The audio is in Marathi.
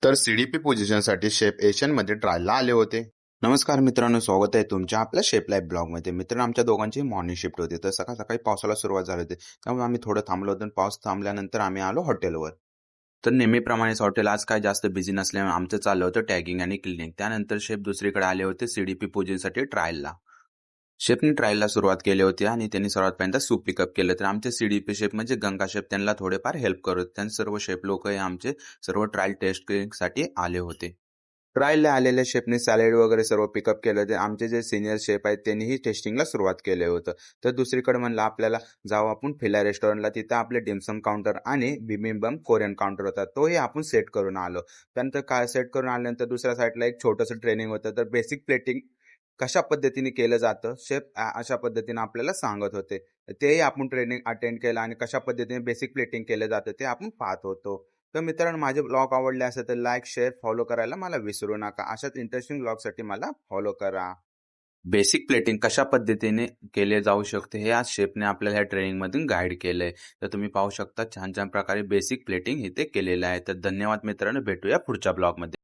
तर सीडीपी पोझिशनसाठी शेफ एशियनमध्ये ट्रायलला आले होते. नमस्कार मित्रांनो, स्वागत आहे तुमच्या आपल्या शेफ लाईफ ब्लॉगमध्ये. मित्रांनो, आमच्या दोघांची मॉर्निंग शिफ्ट होती, तर सकाळ सकाळी पावसाला सुरुवात झाली होती. त्यामुळे आम्ही थोडं थांबलो होतो. पाऊस थांबल्यानंतर आम्ही आलो हॉटेलवर. तर नेहमीप्रमाणेच हॉटेल आज काय जास्त बिझी नसल्यामुळे आमचं चाललं होतं टॅगिंग आणि क्लिनिंग. त्यानंतर शेफ दुसरीकडे आले होते सीडीपी पोझिशनसाठी ट्रायलला. शेफनी ट्रायलला सुरुवात केली होती आणि त्यांनी सर्वात पहिल्यांदा सूप पिकअप केलं. तर आमचे सीडीपी शेफ म्हणजे गंगा शेफ त्यांना थोडेफार हेल्प करत. त्यांनी सर्व शेफ लोक हे आमचे सर्व ट्रायल टेस्टिंगसाठी आले होते. ट्रायलला आलेल्या शेफने सॅलड वगैरे सर्व पिकअप केलं होते. आमचे जे सिनियर शेफ आहेत त्यांनीही टेस्टिंगला सुरुवात केलं होतं. तर दुसरीकडे म्हणलं आपल्याला जावं आपण फिला रेस्टॉरंटला. तिथं आपले डिमसम काउंटर आणि बिबिंबम कोरियन काउंटर होता, तोही आपण सेट करून आलो. त्यानंतर काय सेट करून आल्यानंतर दुसऱ्या साईडला एक छोटंसं ट्रेनिंग होतं. तर बेसिक प्लेटिंग कशा पद्धतीने केलं जातं शेफ अशा पद्धतीने आपल्याला सांगत होते. तेही आपण ट्रेनिंग अटेंड केलं आणि कशा पद्धतीने बेसिक प्लेटिंग केलं जातं ते आपण पाहत होतो. तर मित्रांनो, माझे ब्लॉग आवडले असेल तर लाईक, शेअर, फॉलो करायला मला विसरू नका. अशाच इंटरेस्टिंग ब्लॉगसाठी मला फॉलो करा. बेसिक प्लेटिंग कशा पद्धतीने केले जाऊ शकते हे आज शेफने आपल्याला ह्या ट्रेनिंगमधून गाईड केलंय. तर तुम्ही पाहू शकता छान छान प्रकारे बेसिक प्लेटिंग इथे केलेलं आहे. तर धन्यवाद मित्रांनो, भेटूया पुढच्या ब्लॉगमध्ये.